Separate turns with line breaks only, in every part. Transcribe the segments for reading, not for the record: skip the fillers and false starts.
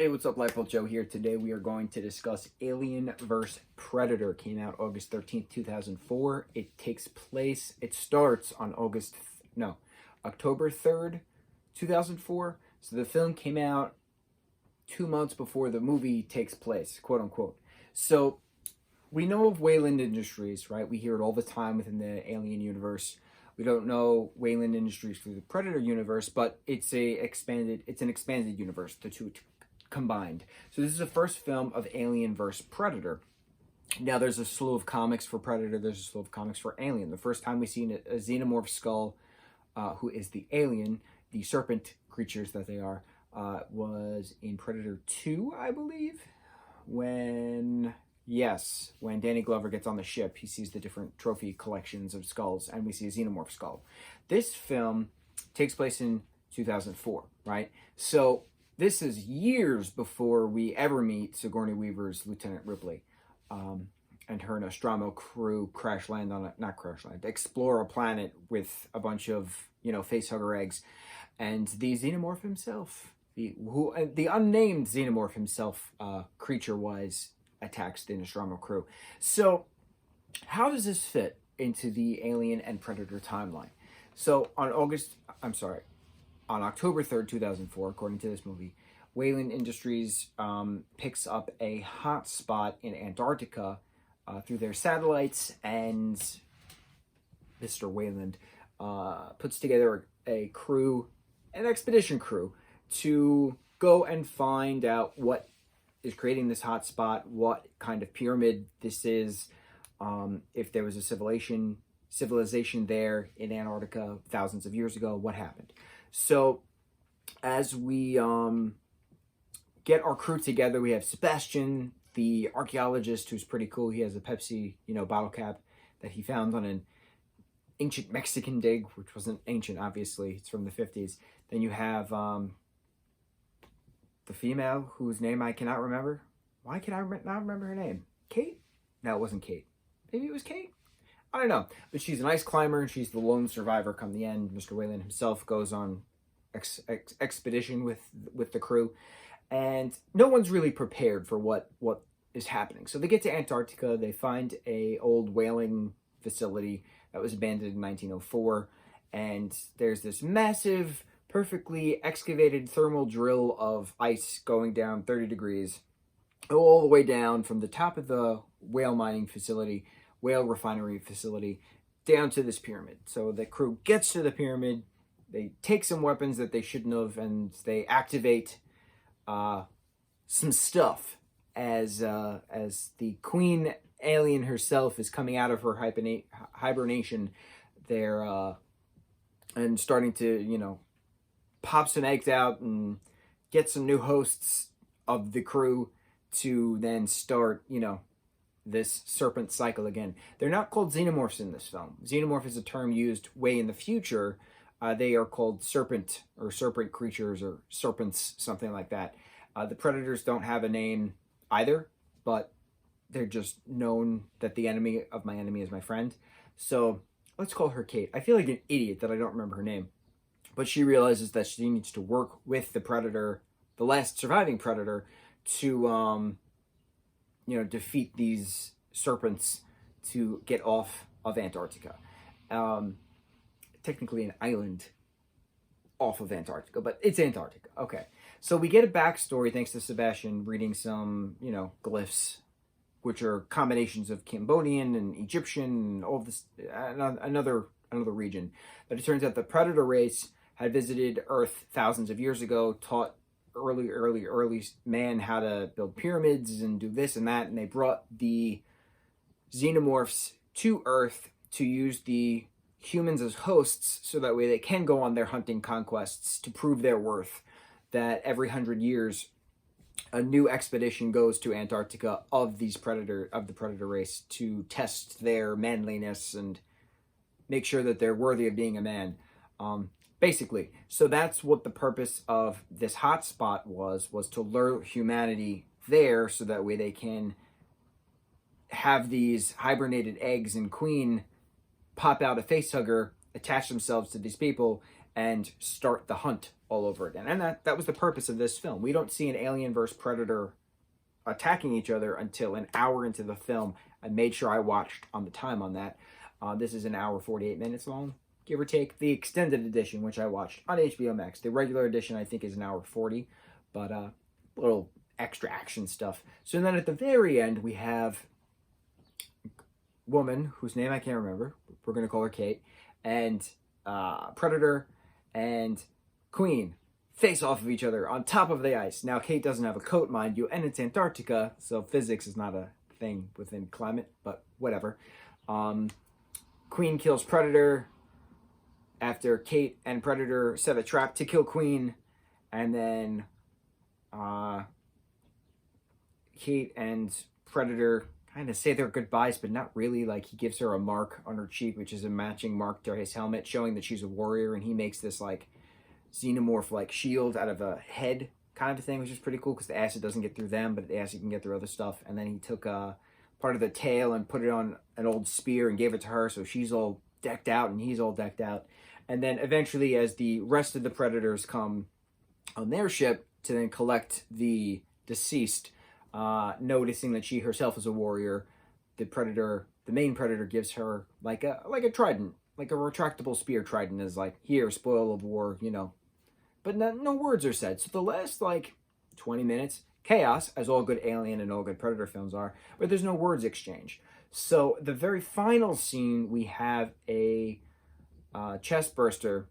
Hey, what's up, lightboltjoe here. Today we are going to discuss Alien vs. Predator. Came out August 13th, 2004. It starts on October 3rd, 2004. So the film came out 2 months before the movie takes place, quote unquote. So we know of Wayland Industries, right? We hear it all the time within the Alien universe. We don't know Wayland Industries through the Predator universe, but it's an expanded universe, the two combined. So this is the first film of Alien vs. Predator. Now there's a slew of comics for Predator, there's a slew of comics for Alien. The first time we see a xenomorph skull, who is the alien, the serpent creatures that they are, was in Predator 2, I believe, when Danny Glover gets on the ship, he sees the different trophy collections of skulls, and we see a xenomorph skull. This film takes place in 2004, right? So this is years before we ever meet Sigourney Weaver's Lieutenant Ripley, and her Nostromo crew explore a planet with a bunch of, facehugger eggs, and the xenomorph himself, the unnamed xenomorph himself, creature-wise, attacks the Nostromo crew. So how does this fit into the Alien and Predator timeline? So on October 3rd, 2004, according to this movie, Wayland Industries picks up a hot spot in Antarctica through their satellites, and Mr. Wayland puts together an expedition crew, to go and find out what is creating this hot spot, what kind of pyramid this is, if there was a civilization there in Antarctica thousands of years ago, what happened. So as we get our crew together, we have Sebastian, the archaeologist, who's pretty cool. He has a Pepsi, bottle cap that he found on an ancient Mexican dig, which wasn't ancient, obviously. It's from the 50s. Then you have the female, whose name I cannot remember. Why can I not remember her name? Kate? No, it wasn't Kate. Maybe it was Kate? I don't know. But she's an ice climber, and she's the lone survivor come the end. Mr. Wayland himself goes on expedition with the crew, and no one's really prepared for what is happening. So they get to Antarctica. They find a old whaling facility that was abandoned in 1904, and there's this massive, perfectly excavated thermal drill of ice going down 30 degrees all the way down from the top of the whale refinery facility down to this pyramid. So the crew gets to the pyramid, they take some weapons that they shouldn't have, and they activate some stuff as the queen alien herself is coming out of her hibernation there, and starting to, pop some eggs out and get some new hosts of the crew to then start, this serpent cycle again. They're not called xenomorphs in this film. Xenomorph is a term used way in the future. They are called serpent creatures, or serpents, something like that. The Predators don't have a name either, but they're just known that the enemy of my enemy is my friend. So let's call her Kate. I feel like an idiot that I don't remember her name. But she realizes that she needs to work with the Predator, the last surviving Predator, to defeat these serpents to get off of Antarctica. Technically an island off of Antarctica, but it's Antarctica. Okay. So we get a backstory thanks to Sebastian reading some, glyphs, which are combinations of Cambodian and Egyptian and all this, another region. But it turns out the Predator race had visited Earth thousands of years ago, taught early man how to build pyramids and do this and that, and they brought the xenomorphs to Earth to use the humans as hosts, so that way they can go on their hunting conquests to prove their worth, that every 100 years a new expedition goes to Antarctica of the Predator race to test their manliness and make sure that they're worthy of being a man. Basically, so that's what the purpose of this hotspot was to lure humanity there, so that way they can have these hibernated eggs and queen pop out a facehugger, attach themselves to these people, and start the hunt all over again. And that was the purpose of this film. We don't see an alien versus predator attacking each other until an hour into the film. I made sure I watched on the time on that. This is an hour 48 minutes long, give or take. The extended edition, which I watched on HBO Max. The regular edition, I think, is an hour 40, but little extra action stuff. So then at the very end, we have a woman whose name I can't remember. We're going to call her Kate. And Predator and Queen face off of each other on top of the ice. Now, Kate doesn't have a coat, mind you, and it's Antarctica, so physics is not a thing within climate, but whatever. Queen kills Predator after Kate and Predator set a trap to kill Queen, and then Kate and Predator kind of say their goodbyes, but not really. Like, he gives her a mark on her cheek, which is a matching mark to his helmet, showing that she's a warrior, and he makes this, like, xenomorph, like, shield out of a head kind of a thing, which is pretty cool, because the acid doesn't get through them, but the acid can get through other stuff. And then he took part of the tail and put it on an old spear and gave it to her, so she's all decked out, and he's all decked out. And then eventually, as the rest of the Predators come on their ship to then collect the deceased, noticing that she herself is a warrior, the main Predator gives her like a trident, like a retractable spear trident, is like, here, spoil of war, you know. But no words are said. So the last, like, 20 minutes, chaos, as all good Alien and all good Predator films are, but there's no words exchange. So the very final scene, we have a chest burster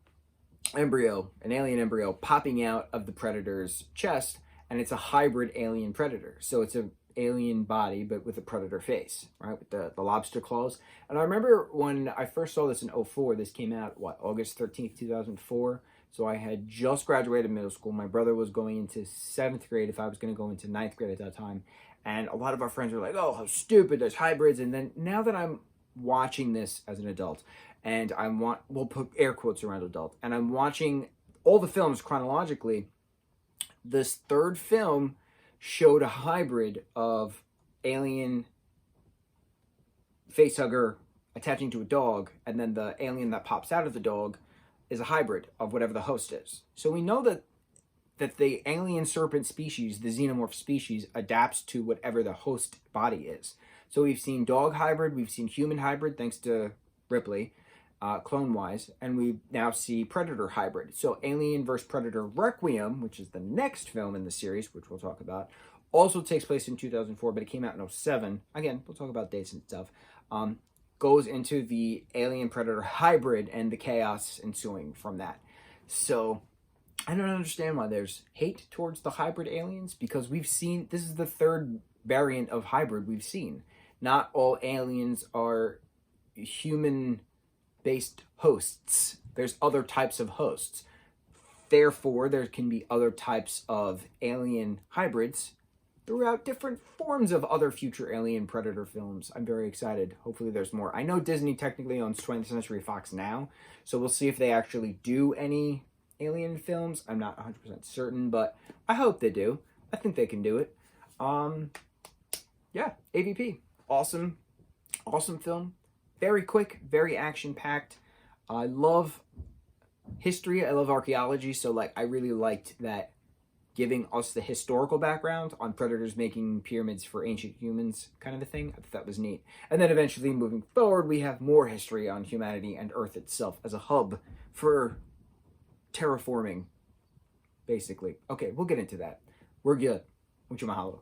embryo, an alien embryo, popping out of the Predator's chest, and it's a hybrid alien Predator. So it's an alien body, but with a Predator face, right, with the lobster claws. And I remember when I first saw this in 2004, this came out, August 13th, 2004. So I had just graduated middle school. My brother was going into 7th grade if I was going to go into 9th grade at that time. And a lot of our friends were like, oh, how stupid, there's hybrids. And then now that I'm watching this as an adult, and we'll put air quotes around adult, and I'm watching all the films chronologically, this third film showed a hybrid of alien facehugger attaching to a dog, and then the alien that pops out of the dog is a hybrid of whatever the host is. So we know that the alien serpent species, the xenomorph species, adapts to whatever the host body is. So we've seen dog hybrid, we've seen human hybrid, thanks to Ripley, clone-wise, and we now see Predator hybrid. So Alien vs. Predator Requiem, which is the next film in the series, which we'll talk about, also takes place in 2004, but it came out in 2007. Again, we'll talk about dates and stuff. Goes into the Alien Predator hybrid and the chaos ensuing from that. So I don't understand why there's hate towards the hybrid aliens, because we've seen, this is the third variant of hybrid we've seen. Not all aliens are human-based hosts. There's other types of hosts. Therefore, there can be other types of alien hybrids throughout different forms of other future Alien Predator films. I'm very excited. Hopefully there's more. I know Disney technically owns 20th Century Fox now, so we'll see if they actually do any Alien films. I'm not 100% certain, but I hope they do. I think they can do it. Yeah, AVP. Awesome film. Very quick, very action-packed. I love history. I love archaeology, so like I really liked that, giving us the historical background on predators making pyramids for ancient humans kind of a thing. I thought that was neat. And then eventually moving forward, we have more history on humanity and Earth itself as a hub for terraforming, basically. Okay, we'll get into that. We're good. Mucho mahalo.